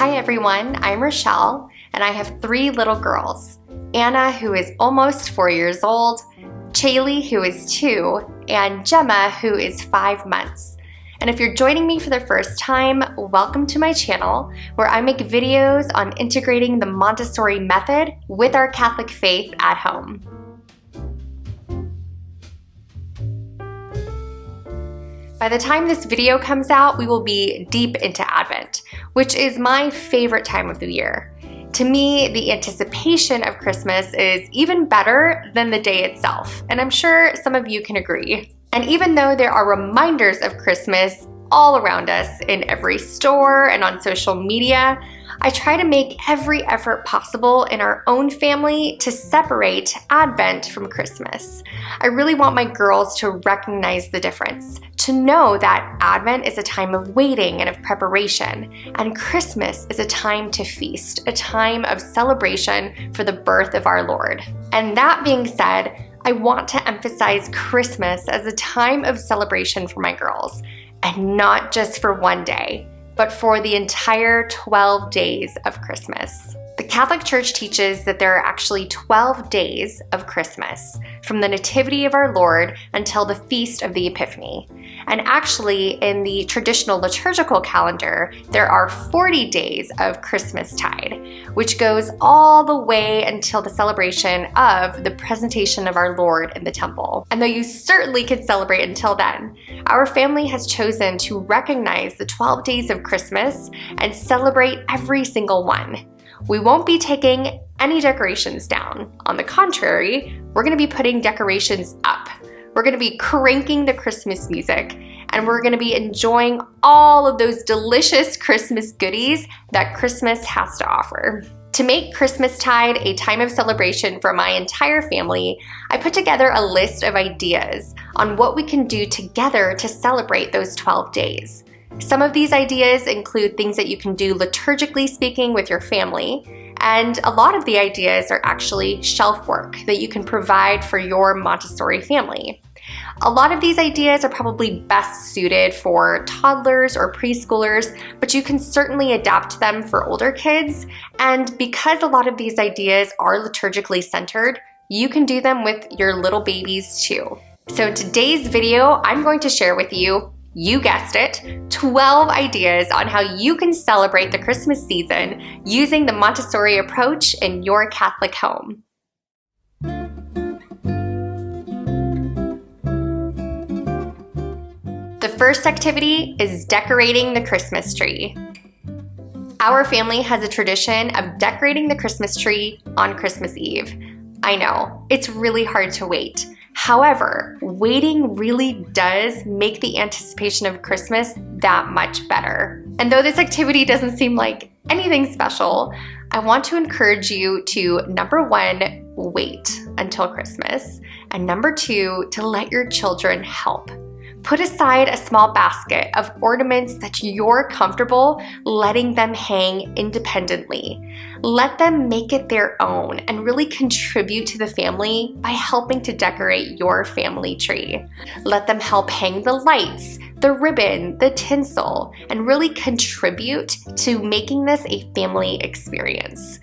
Hi everyone, I'm Rochelle, and I have 3 little girls. Anna, who is almost 4 years old, Chaylee, who is 2, and Gemma, who is 5 months. And if you're joining me for the first time, welcome to my channel, where I make videos on integrating the Montessori method with our Catholic faith at home. By the time this video comes out, we will be deep into Advent, which is my favorite time of the year. To me, the anticipation of Christmas is even better than the day itself, and I'm sure some of you can agree. And even though there are reminders of Christmas all around us in every store and on social media, I try to make every effort possible in our own family to separate Advent from Christmas. I really want my girls to recognize the difference, to know that Advent is a time of waiting and of preparation, and Christmas is a time to feast, a time of celebration for the birth of our Lord. And that being said, I want to emphasize Christmas as a time of celebration for my girls, and not just for one day, but for the entire 12 days of Christmas. The Catholic Church teaches that there are actually 12 days of Christmas, from the Nativity of our Lord until the Feast of the Epiphany. And actually, in the traditional liturgical calendar, there are 40 days of Christmastide, which goes all the way until the celebration of the presentation of our Lord in the temple. And though you certainly can celebrate until then, our family has chosen to recognize the 12 days of Christmas and celebrate every single one. We won't be taking any decorations down. On the contrary, we're going to be putting decorations up. We're going to be cranking the Christmas music, and we're going to be enjoying all of those delicious Christmas goodies that Christmas has to offer. To make Christmastide a time of celebration for my entire family, I put together a list of ideas on what we can do together to celebrate those 12 days. Some of these ideas include things that you can do liturgically speaking with your family, and a lot of the ideas are actually shelf work that you can provide for your Montessori family. A lot of these ideas are probably best suited for toddlers or preschoolers, but you can certainly adapt them for older kids. And because a lot of these ideas are liturgically centered, you can do them with your little babies too. So in today's video, I'm going to share with you guessed it, 12 ideas on how you can celebrate the Christmas season using the Montessori approach in your Catholic home. The first activity is decorating the Christmas tree. Our family has a tradition of decorating the Christmas tree on Christmas Eve. I know, it's really hard to wait. However, waiting really does make the anticipation of Christmas that much better. And though this activity doesn't seem like anything special, I want to encourage you to, number 1, wait until Christmas, and number 2, to let your children help. Put aside a small basket of ornaments that you're comfortable letting them hang independently. Let them make it their own and really contribute to the family by helping to decorate your family tree. Let them help hang the lights, the ribbon, the tinsel, and really contribute to making this a family experience.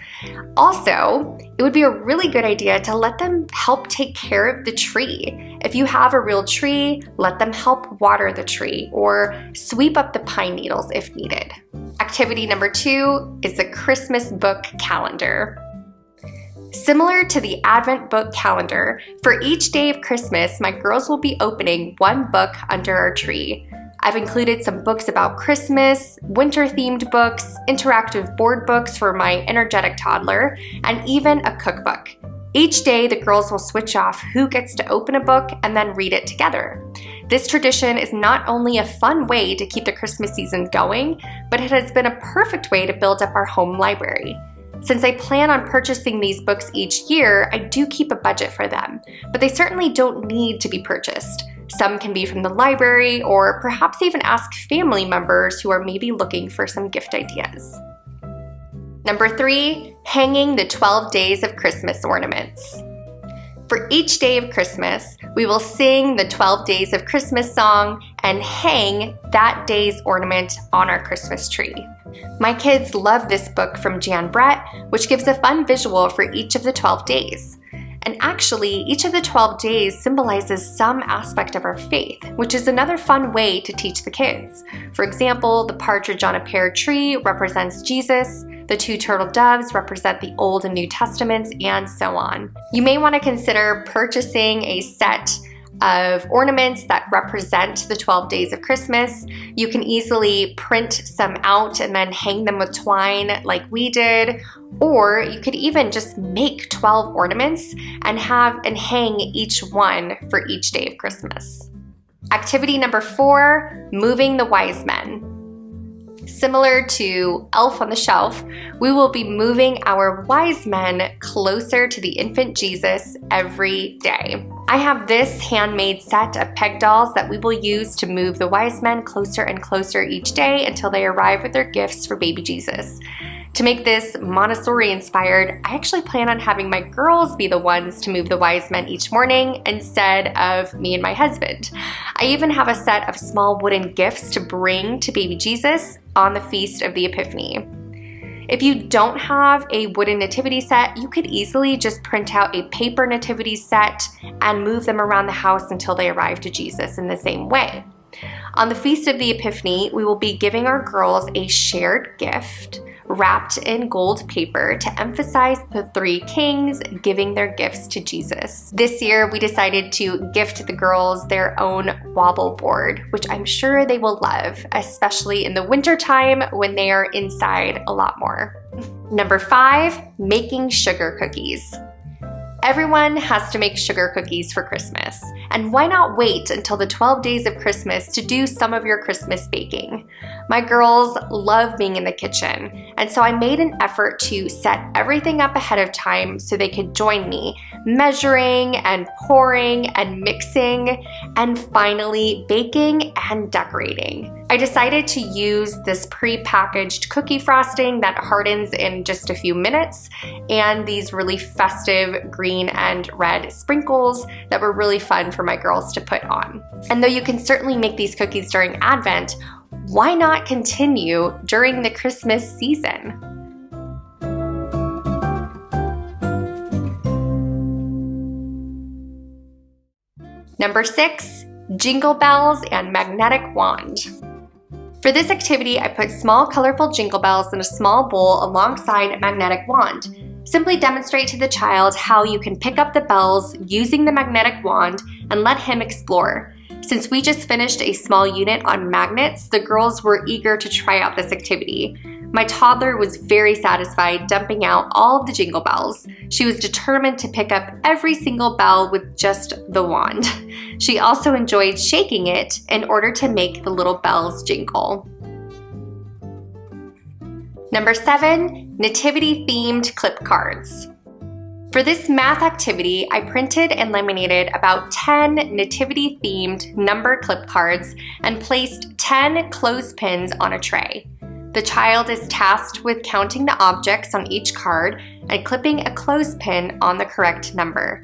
Also, it would be a really good idea to let them help take care of the tree. If you have a real tree, let them help water the tree or sweep up the pine needles if needed. Activity number 2 is the Christmas book calendar. Similar to the Advent book calendar, for each day of Christmas, my girls will be opening one book under our tree. I've included some books about Christmas, winter-themed books, interactive board books for my energetic toddler, and even a cookbook. Each day, the girls will switch off who gets to open a book and then read it together. This tradition is not only a fun way to keep the Christmas season going, but it has been a perfect way to build up our home library. Since I plan on purchasing these books each year, I do keep a budget for them, but they certainly don't need to be purchased. Some can be from the library, or perhaps even ask family members who are maybe looking for some gift ideas. Number 3, hanging the 12 days of Christmas ornaments. For each day of Christmas, we will sing the 12 Days of Christmas song and hang that day's ornament on our Christmas tree. My kids love this book from Jan Brett, which gives a fun visual for each of the 12 days. And actually, each of the 12 days symbolizes some aspect of our faith, which is another fun way to teach the kids. For example, the partridge on a pear tree represents Jesus, the two turtle doves represent the Old and New Testaments, and so on. You may want to consider purchasing a set of ornaments that represent the 12 days of Christmas. You can easily print some out and then hang them with twine like we did, or you could even just make 12 ornaments and hang each one for each day of Christmas. Activity number 4, moving the wise men. Similar to Elf on the Shelf, we will be moving our wise men closer to the infant Jesus every day. I have this handmade set of peg dolls that we will use to move the wise men closer and closer each day until they arrive with their gifts for baby Jesus. To make this Montessori inspired, I actually plan on having my girls be the ones to move the wise men each morning instead of me and my husband. I even have a set of small wooden gifts to bring to baby Jesus on the Feast of the Epiphany. If you don't have a wooden nativity set, you could easily just print out a paper nativity set and move them around the house until they arrive to Jesus in the same way. On the Feast of the Epiphany, we will be giving our girls a shared gift wrapped in gold paper to emphasize the three kings giving their gifts to Jesus. This year, we decided to gift the girls their own wobble board, which I'm sure they will love, especially in the winter time when they are inside a lot more. Number 5, making sugar cookies. Everyone has to make sugar cookies for Christmas, and why not wait until the 12 days of Christmas to do some of your Christmas baking? My girls love being in the kitchen, and so I made an effort to set everything up ahead of time so they could join me, measuring and pouring and mixing, and finally baking and decorating. I decided to use this pre-packaged cookie frosting that hardens in just a few minutes, and these really festive green and red sprinkles that were really fun for my girls to put on. And though you can certainly make these cookies during Advent, why not continue during the Christmas season? Number 6, jingle bells and magnetic wand. For this activity, I put small colorful jingle bells in a small bowl alongside a magnetic wand. Simply demonstrate to the child how you can pick up the bells using the magnetic wand and let him explore. Since we just finished a small unit on magnets, the girls were eager to try out this activity. My toddler was very satisfied dumping out all of the jingle bells. She was determined to pick up every single bell with just the wand. She also enjoyed shaking it in order to make the little bells jingle. Number 7, nativity-themed clip cards. For this math activity, I printed and laminated about 10 nativity-themed number clip cards and placed 10 clothespins on a tray. The child is tasked with counting the objects on each card and clipping a clothespin on the correct number.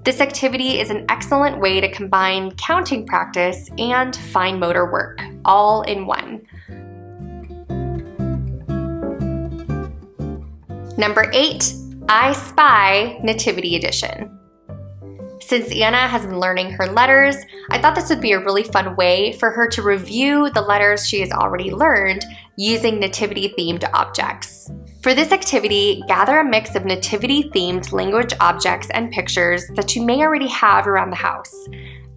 This activity is an excellent way to combine counting practice and fine motor work, all in one. Number 8, I Spy Nativity Edition. Since Anna has been learning her letters, I thought this would be a really fun way for her to review the letters she has already learned using nativity-themed objects. For this activity, gather a mix of nativity-themed language objects and pictures that you may already have around the house.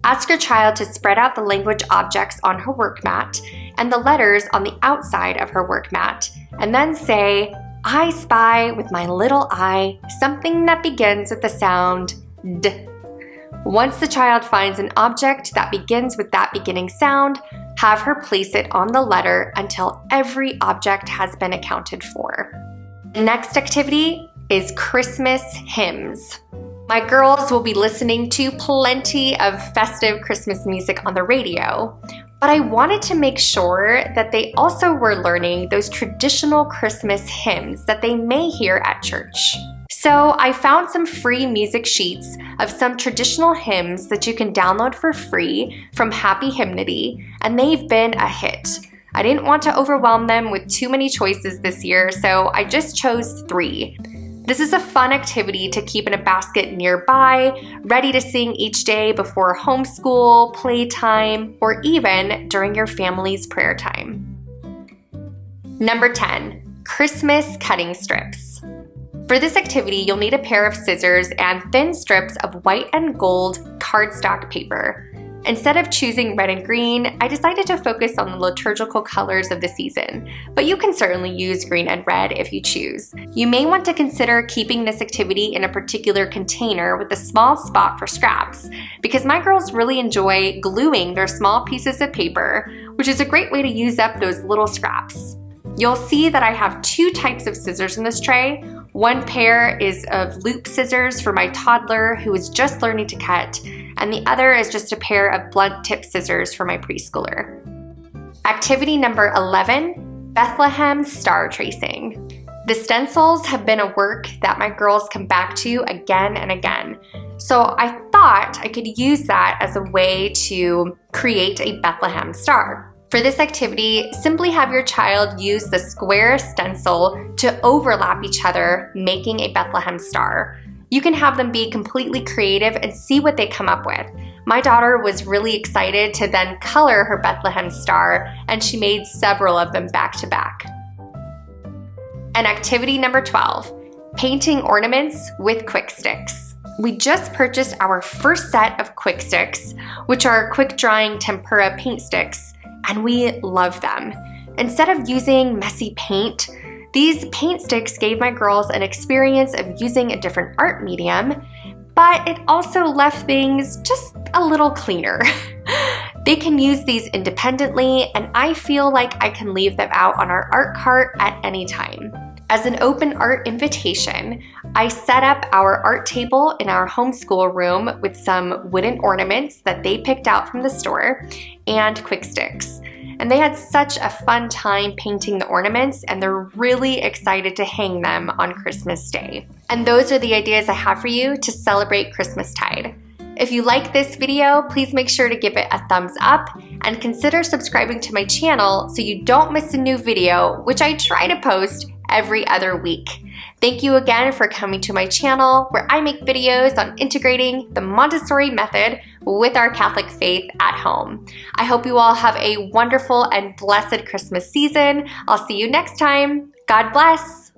Ask your child to spread out the language objects on her work mat and the letters on the outside of her work mat, and then say, I spy with my little eye something that begins with the sound D. Once the child finds an object that begins with that beginning sound, have her place it on the letter until every object has been accounted for. The next activity is Christmas hymns. My girls will be listening to plenty of festive Christmas music on the radio, but I wanted to make sure that they also were learning those traditional Christmas hymns that they may hear at church. So I found some free music sheets of some traditional hymns that you can download for free from Happy Hymnody, and they've been a hit. I didn't want to overwhelm them with too many choices this year, so I just chose 3. This is a fun activity to keep in a basket nearby, ready to sing each day before homeschool, playtime, or even during your family's prayer time. Number 10, Christmas cutting strips. For this activity, you'll need a pair of scissors and thin strips of white and gold cardstock paper. Instead of choosing red and green, I decided to focus on the liturgical colors of the season, but you can certainly use green and red if you choose. You may want to consider keeping this activity in a particular container with a small spot for scraps, because my girls really enjoy gluing their small pieces of paper, which is a great way to use up those little scraps. You'll see that I have 2 types of scissors in this tray. One pair is of loop scissors for my toddler who is just learning to cut, and the other is just a pair of blunt tip scissors for my preschooler. Activity number 11, Bethlehem star tracing. The stencils have been a work that my girls come back to again and again, so I thought I could use that as a way to create a Bethlehem star. For this activity, simply have your child use the square stencil to overlap each other, making a Bethlehem star. You can have them be completely creative and see what they come up with. My daughter was really excited to then color her Bethlehem star, and she made several of them back to back. And activity number 12, painting ornaments with quick sticks. We just purchased our first set of quick sticks, which are quick drying tempera paint sticks, and we love them. Instead of using messy paint, these paint sticks gave my girls an experience of using a different art medium, but it also left things just a little cleaner. They can use these independently, and I feel like I can leave them out on our art cart at any time. As an open art invitation, I set up our art table in our homeschool room with some wooden ornaments that they picked out from the store and quick sticks. And they had such a fun time painting the ornaments, and they're really excited to hang them on Christmas Day. And those are the ideas I have for you to celebrate Christmastide. If you like this video, please make sure to give it a thumbs up and consider subscribing to my channel so you don't miss a new video, which I try to post every other week. Thank you again for coming to my channel, where I make videos on integrating the Montessori method with our Catholic faith at home. I hope you all have a wonderful and blessed Christmas season. I'll see you next time. God bless.